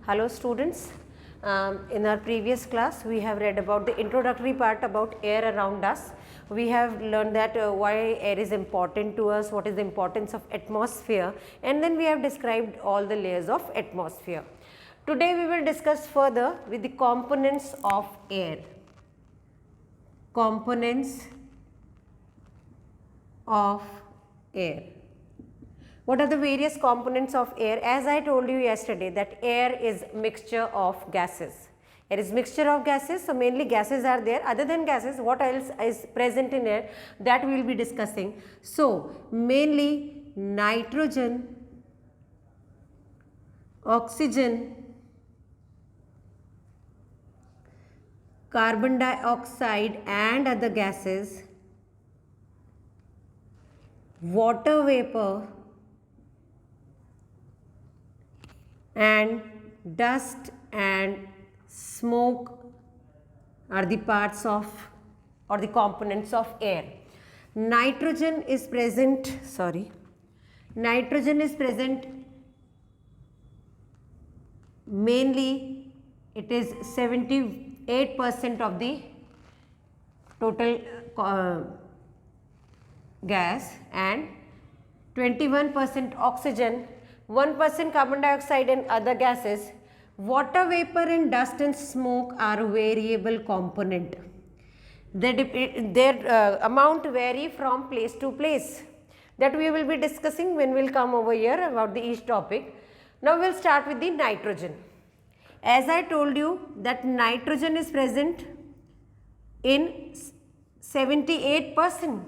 Hello students, in our previous class we have read about the introductory part about air around us. We have learned that why air is important to us, what is the importance of atmosphere, and then we have described all the layers of atmosphere. Today we will discuss further with the components of air. Components of air. What are the various components of air? As I told you yesterday that air is mixture of gases. Air is mixture of gases, so mainly gases are there. Other than gases, what else is present in air, that we will be discussing. So mainly nitrogen, oxygen, carbon dioxide and other gases, water vapor, and dust and smoke are the parts of or the components of air. Nitrogen is present, mainly it is 78% of the total gas, and 21% oxygen, 1% carbon dioxide and other gases. Water vapor and dust and smoke are variable component. Their amount vary from place to place. That we will be discussing when we will come over here about the each topic. Now we will start with the nitrogen. As I told you that nitrogen is present in 78%.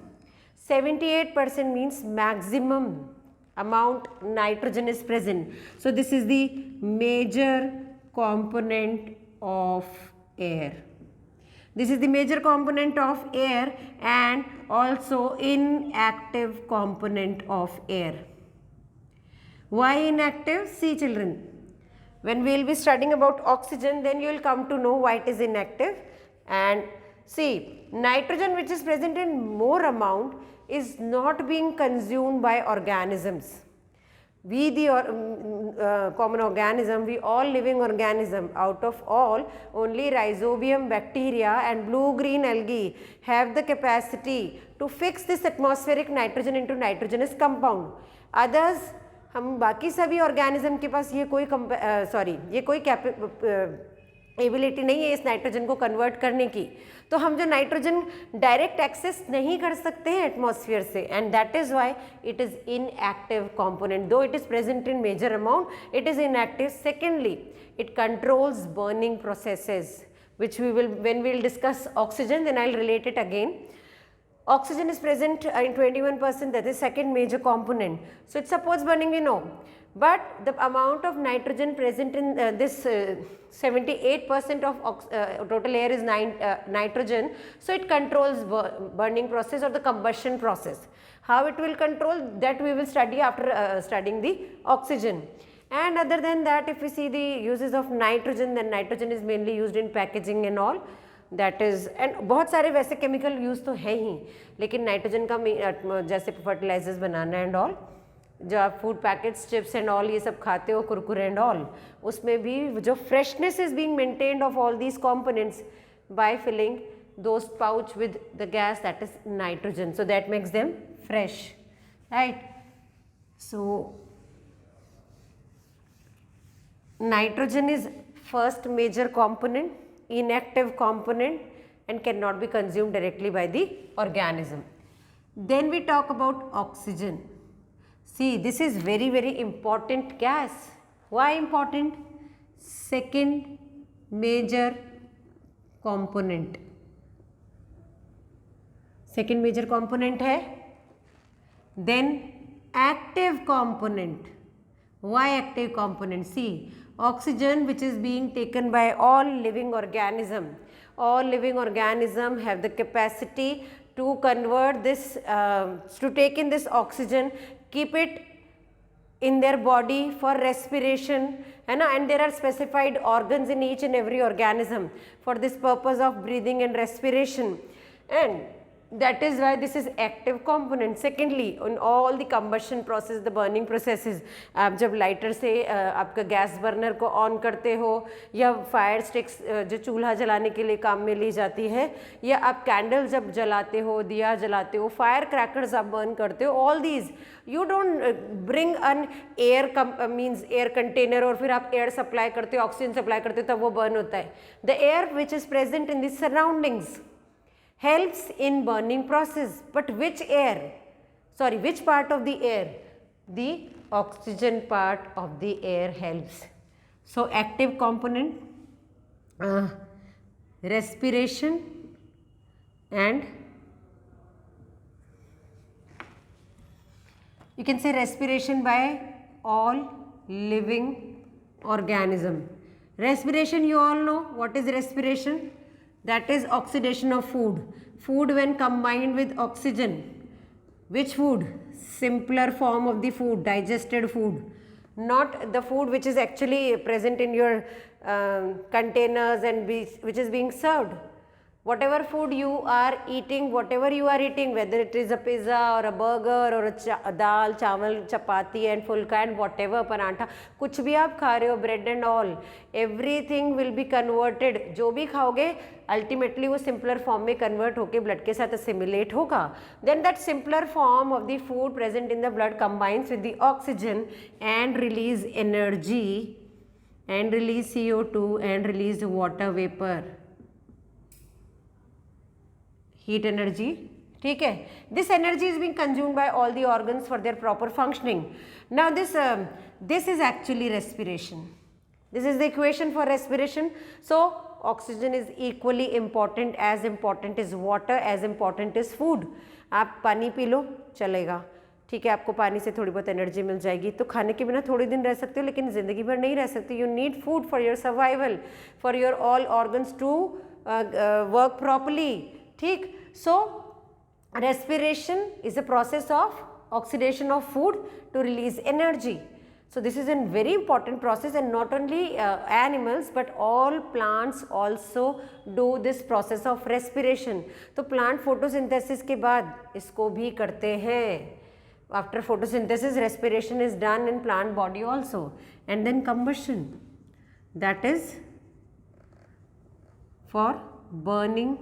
78% means maximum amount nitrogen is present. So this is the major component of air. This is the major component of air and also inactive component of air. Why inactive? See children, when we will be studying about oxygen, then you will come to know why it is inactive. And see, nitrogen which is present in more amount is not being consumed by organisms. We the common organism, we all living organism, out of all only rhizobium bacteria and blue-green algae have the capacity to fix this atmospheric nitrogen into nitrogenous compound. Others, हम बाकी सभी organism के पास ये कोई ability नहीं है इस nitrogen को कन्वर्ट करने की, तो हम जो नाइट्रोजन डायरेक्ट एक्सेस नहीं कर सकते हैं एटमॉस्फेयर से, and that is why it is inactive component. Though it is present in major amount, it is inactive. Secondly, it controls burning processes which we will, when we will discuss oxygen, then I will relate it again. Oxygen is present in 21%, that is second major component. So it supports burning, we know, but the amount of nitrogen present in this 78% of total air is nitrogen. So it controls burning process or the combustion process. How it will control, that we will study after studying the oxygen. And other than that, if we see the uses of nitrogen, then nitrogen is mainly used in packaging and all. That is, and बहुत सारे वैसे chemical use तो है ही, लेकिन nitrogen का जैसे fertilisers banana and all, जो आप food packets, chips and all ये सब खाते हो, कुरकुरे एंड ऑल, उसमें भी जो freshness is being maintained of all these components by filling those pouch with the gas, that is nitrogen. So that makes them fresh, right. So nitrogen is first major component, inactive component, and cannot be consumed directly by the organism. Then we talk about oxygen. See, this is very important gas. Why important? Second major component. Second major component है. Then active component. Why active component? See, oxygen which is being taken by all living organism. All living organism have the capacity to convert this, to take in this oxygen, keep it in their body for respiration, and there are specified organs in each and every organism for this purpose of breathing and respiration. And that is why this is active component. Secondly, in all the combustion process, the burning processes, आप जब lighter से आपका gas burner को on करते हो, या fire sticks जो चूल्हा जलाने के लिए काम में ली जाती है, या आप कैंडल जब जलाते हो, दिया जलाते हो, फायर क्रैकर्स आप बर्न करते हो, all these you don't bring in air means air container और फिर आप एयर सप्लाई करते हो, ऑक्सीजन सप्लाई करते हो, तब वो बर्न होता है. The air which is present in the surroundings helps in burning process, but which part of the air? The oxygen part of the air helps. So active component, respiration, and you can say respiration by all living organism. Respiration, you all know what is respiration. That is oxidation of food. Food when combined with oxygen. Which food? Simpler form of the food, digested food. Not the food which is actually present in your containers and which is being served. Whatever food you are eating, whether it is a pizza or a burger or a dal, chawal, chapati and fulka and whatever, parantha, कुछ भी आप खा रहे हो, bread and all, everything will be converted. जो भी खाओगे ultimately वो simpler form में convert होके blood के साथ assimilate होगा. Then that simpler form of the food present in the blood combines with the oxygen and release energy and release CO2 and release water vapor. Heat energy, ठीक है. This energy is being consumed by all the organs for their proper functioning. Now this is actually respiration. This is the equation for respiration. So oxygen is equally important is water, as important is food. आप पानी P low चलेगा, ठीक है, आपको पानी से थोड़ी बहुत एनर्जी मिल जाएगी. तो खाने के बिना थोड़ी दिन रह सकते हो, लेकिन ज़िंदगी भर नहीं रह सकते. You need food for your survival, for your all organs to work properly. ठीक. So respiration is a process of oxidation of food to release energy. So this is a very important process, and not only animals but all plants also do this process of respiration. तो plant photosynthesis के बाद इसको भी करते हैं. After photosynthesis, respiration is done in plant body also, and then combustion, that is for burning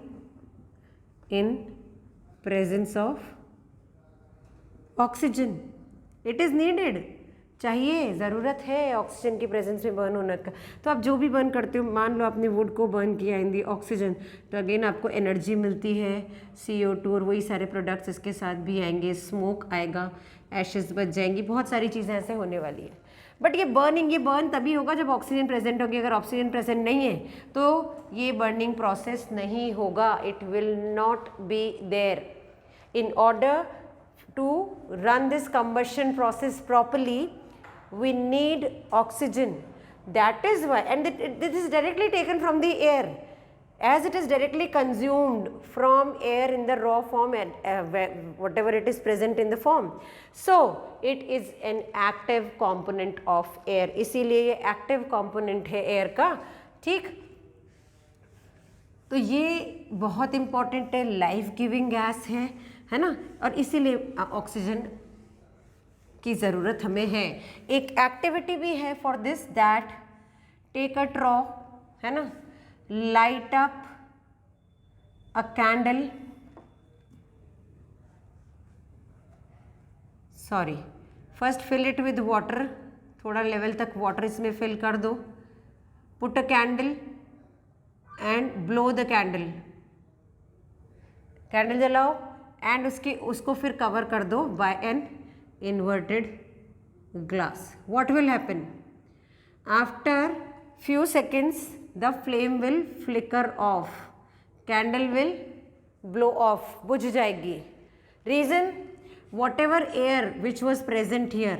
in presence of oxygen. It is needed, चाहिए, ज़रूरत है ऑक्सीजन की प्रेजेंस में बर्न होने का. तो आप जो भी बर्न करते हो, मान लो आपने वुड को बर्न किया इन दी ऑक्सीजन, तो अगेन आपको एनर्जी मिलती है, CO2 और वही सारे प्रोडक्ट्स इसके साथ भी आएंगे, स्मोक आएगा, एशेस बच जाएंगी, बहुत सारी चीज़ें ऐसे होने वाली है. बट ये बर्न तभी होगा जब ऑक्सीजन प्रेजेंट होगी. अगर ऑक्सीजन प्रेजेंट नहीं है तो ये बर्निंग प्रोसेस नहीं होगा. It will not be there. In order to run this combustion process properly we need oxygen. That is why, and this is directly taken from the air, as it is directly consumed from air in the raw form and whatever it is present in the form. So it is an active component of air. इसीलिए ये active component है air का. ठीक. तो ये बहुत important है, life giving gas है ना, और इसीलिए ऑक्सीजन की ज़रूरत हमें है. एक एक्टिविटी भी है for this, that take a straw, है ना, light up a candle, first fill it with water, थोड़ा लेवल तक वाटर इसमें फिल कर दो. put a candle and blow the candle, candle जलाओ एंड उसको फिर कवर कर दो by an inverted glass. What will happen? After few seconds the flame will flicker off, candle will blow off, बुझ जाएगी. Reason, whatever air which was present here,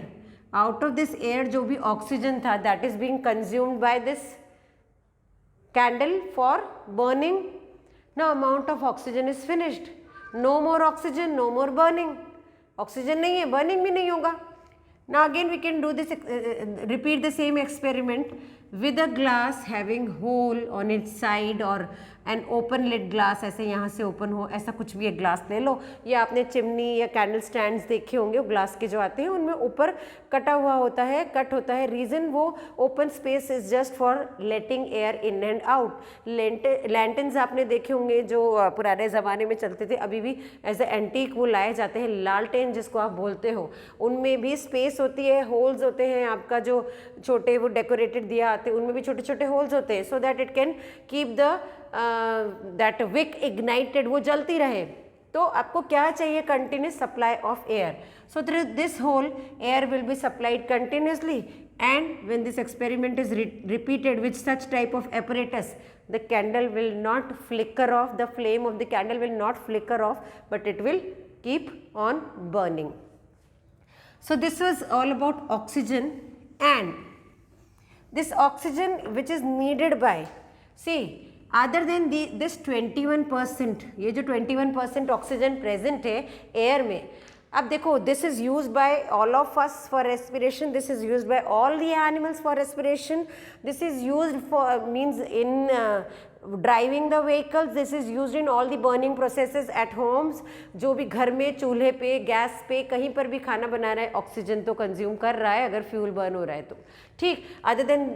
out of this air जो भी oxygen था, that is being consumed by this candle for burning. Now amount of oxygen is finished, no more oxygen, no more burning. Oxygen नहीं है, burning भी नहीं होगा. Now again we can do this, repeat the same experiment with a glass having hole on its side, or and open lid glass, ऐसे यहाँ से open हो, ऐसा कुछ भी एक ग्लास ले लो, या आपने चिमनी या कैंडल स्टैंड्स देखे होंगे, वो ग्लास के जो आते हैं उनमें ऊपर कटा हुआ होता है, कट होता है, रीज़न वो open space is just for letting air in and out. Lanterns आपने देखे होंगे जो पुराने ज़माने में चलते थे, अभी भी एज ए एंटीक वो लाए जाते हैं, लालटेन जिसको आप बोलते हो, उनमें भी स्पेस होती है, होल्स होते हैं, आपका जो छोटे वो डेकोरेटेड दिया आते हैं उनमें भी छोटे छोटे होल्स होते हैं, so that it can keep the that wick ignited, वो जलती रहे। तो आपको क्या चाहिए? Continuous supply of air, so this whole air will be supplied continuously, and when this experiment is repeated with such type of apparatus, the candle will not flicker off, the flame of the candle will not flicker off, but it will keep on burning. So this was all about oxygen, and this oxygen which is needed by, see, other than this 21%, ये जो 21% oxygen present है air में, अब देखो, this is use by all of us for respiration, this is use by all the animals for respiration, this is use for means in driving the vehicles, this is use in all the burning processes eight Holmes, जो भी घर में चूल्हे पे, gas पे, कहीं पर भी खाना बना रहा है, ऑक्सीजन तो कंज्यूम कर रहा है अगर फ्यूल बर्न हो रहा है तो, ठीक। अदर देन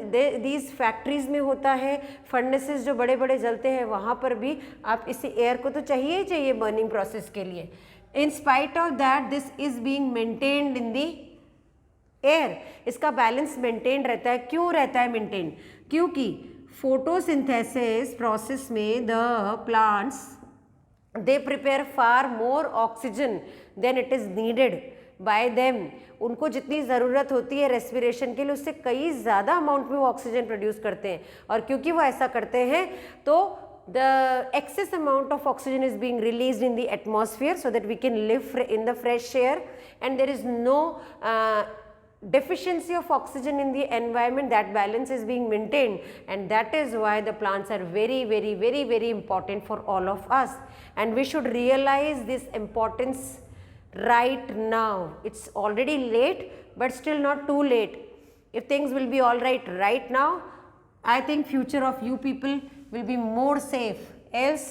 दीज फैक्ट्रीज में होता है, फर्नेसेस जो बड़े बड़े जलते हैं वहाँ पर भी आप इसी एयर को तो चाहिए ही चाहिए बर्निंग प्रोसेस के लिए। In spite of that, this is being maintained in the air, इसका बैलेंस मेंटेन रहता है। क्यों रहता है मेंटेन? क्योंकि फोटोसिंथेसिस प्रोसेस में the plants they prepare far more oxygen than it is needed by them, उनको जितनी ज़रूरत होती है रेस्पिरेशन के लिए उससे कई ज़्यादा अमाउंट में वो ऑक्सीजन प्रोड्यूस करते हैं, और क्योंकि वो ऐसा करते हैं तो the excess amount of oxygen is being released in the atmosphere so that we can live in the fresh air, and there is no deficiency of oxygen in the environment, that balance is being maintained, and that is why the plants are very very very very important for all of us, and we should realize this importance right now. It's already late, but still not too late. If things will be all right now, I think future of you people will be more safe, else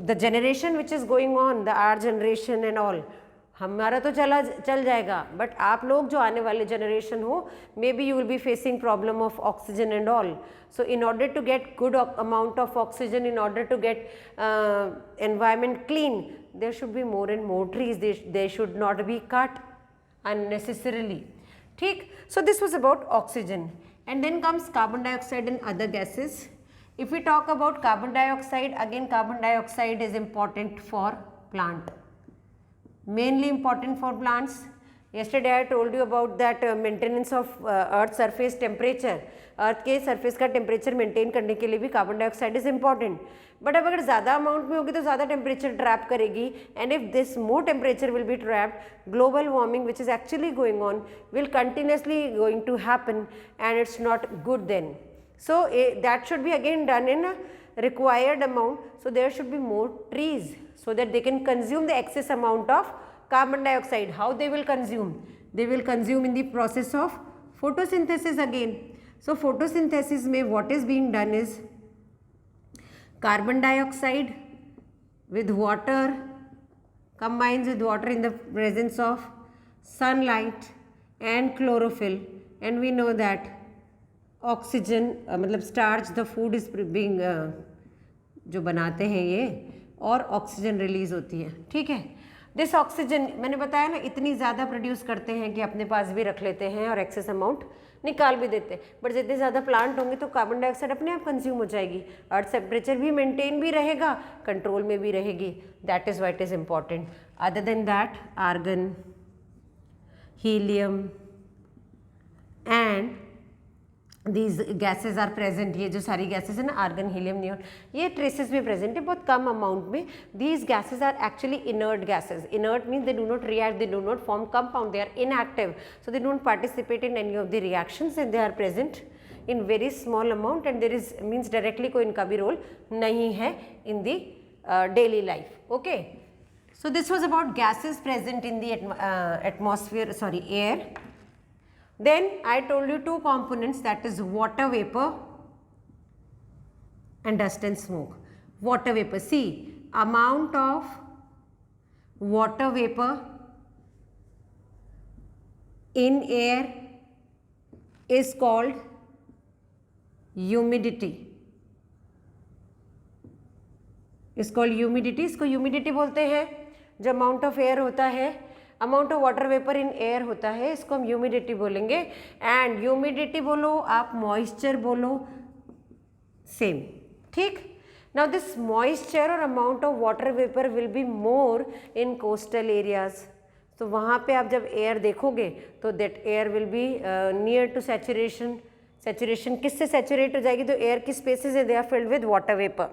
the generation which is going on, the our generation and all, हमारा तो चल जाएगा, but आप लोग जो आने वाले generation हो, may be you will be facing problem of oxygen and all. So in order to get good amount of oxygen, in order to get environment clean, there should be more and more trees, they should not be cut unnecessarily. ठीक. So this was about oxygen, and then comes carbon dioxide and other gases. If we talk about carbon dioxide, again carbon dioxide is important for plant, mainly important for plants. Yesterday I told you about that maintenance of earth surface temperature. Earth के surface का temperature maintain करने के लिए भी carbon dioxide is important, but अब अगर ज़्यादा amount में होगी तो ज़्यादा टेम्परेचर ट्रैप करेगी, and if this more temperature will be trapped, global warming which is actually going on will continuously going to happen, and it's not good then. So that should be again done in a required amount, so there should be more trees so that they can consume the excess amount of carbon dioxide. How they will consume? They will consume in the process of photosynthesis again. So photosynthesis mein what is being done is carbon dioxide with water combines with water in the presence of sunlight and chlorophyll, and we know that oxygen मतलब starch the food is being जो बनाते हैं ये, और oxygen release होती है. ठीक है. दिस ऑक्सीजन मैंने बताया ना इतनी ज़्यादा प्रोड्यूस करते हैं कि अपने पास भी रख लेते हैं और एक्सेस अमाउंट निकाल भी देते हैं, बट जितने ज़्यादा प्लांट होंगे तो कार्बन डाइऑक्साइड अपने आप कंज्यूम हो जाएगी, अर्थ टेम्परेचर भी मेंटेन भी रहेगा, कंट्रोल में भी रहेगी. That is why it is important. Other than that argon, helium and these gases are present. ये जो सारी gases है ना, argon, helium, neon, ये traces में present है बहुत कम amount में. These gases are actually inert gases. Inert means they do not react, they do not form compound, they are inactive, so they don't participate in any of the reactions, and they are present in very small amount, and there is means directly कोई इनका भी role नहीं है in the daily life. Okay. So this was about gases present in the atmosphere, sorry, air. Then I told you two components, that is water vapor and dust and smoke. Water vapor, see, amount of water vapor in air is called humidity. इसको humidity बोलते हैं. जो amount of air होता है, amount of water vapour in air होता है, इसको हम ह्यूमिडिटी बोलेंगे. एंड ह्यूमिडिटी बोलो आप, मॉइस्चर बोलो, सेम. ठीक. नाउ दिस मॉइस्चर और amount of water vapour will be more in coastal areas. तो वहाँ पे आप जब एयर देखोगे तो that air will be near to saturation. Saturation किससे सैचुरेट हो जाएगी? तो एयर की स्पेसेस है, they are filled with water vapour.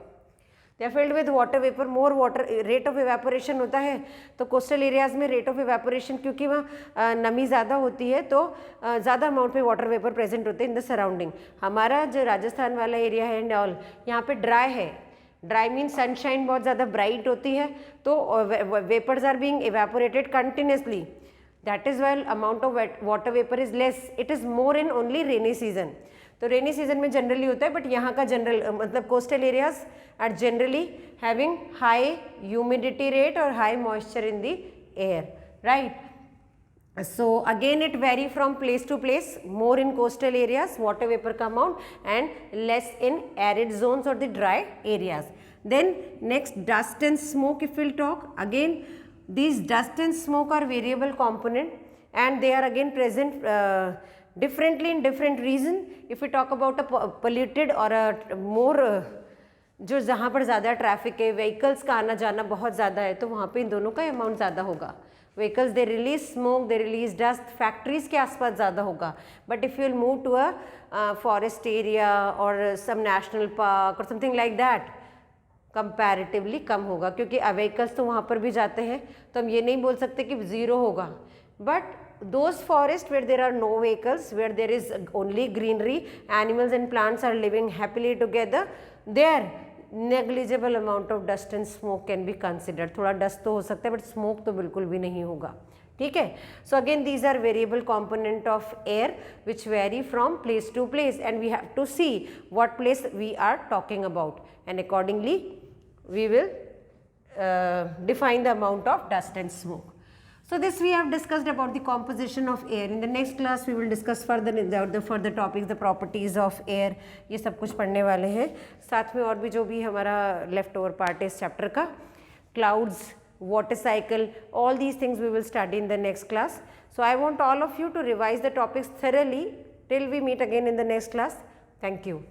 They are filled with water vapour. More water rate of evaporation होता है. तो कोस्टल एरियाज में रेट ऑफ इवेपोरेशन, क्योंकि वहाँ नमी ज़्यादा होती है तो ज़्यादा अमाउंट में वाटर वेपर प्रेजेंट होते हैं इन द सराउंडिंग. हमारा जो राजस्थान वाला एरिया है एंड ऑल, यहाँ पे ड्राई है. ड्राई मीन सनशाइन बहुत ज़्यादा ब्राइट होती है, तो vapours are being evaporated continuously. That is why amount of water vapour is less. It is more in only rainy season. तो रेनी सीजन में जनरली होता है, बट यहाँ का जनरल मतलब coastal areas are generally having high humidity rate और high moisture in the air, right. So again it vary from place to place, more in coastal areas water vapor का amount and less in arid zones or the dry areas. Then next dust and smoke, if we'll talk, again these dust and smoke are variable component and they are again present differently in different region. If we talk about a polluted or a more जो जहाँ पर ज़्यादा traffic है, vehicles का आना जाना बहुत ज़्यादा है, तो वहाँ पे इन दोनों का अमाउंट ज़्यादा होगा. Vehicles they release smoke, they release dust, factories के आसपास ज़्यादा होगा. But if you will move to a forest area और सम नेशनल पार्क और समथिंग लाइक दैट, कंपैरेटिवली कम होगा, क्योंकि व्हीकल्स तो वहाँ पर भी जाते हैं. तो हम ये नहीं बोल सकते कि ज़ीरो होगा. But those forests where there are no vehicles, where there is only greenery, animals and plants are living happily together, there negligible amount of dust and smoke can be considered. थोड़ा dust तो हो सकता है, but smoke तो बिल्कुल भी नहीं होगा. ठीक है. So again these are variable component of air which vary from place to place, and we have to see what place we are talking about, and accordingly we will define the amount of dust and smoke. So this we have discussed about the composition of air. In the next class we will discuss further the further topics, the properties of air. ये सब कुछ पढ़ने वाले हैं. साथ में और भी जो भी हमारा left over part है इस chapter का, clouds, water cycle, all these things we will study in the next class. So I want all of you to revise the topics thoroughly till we meet again in the next class. Thank you.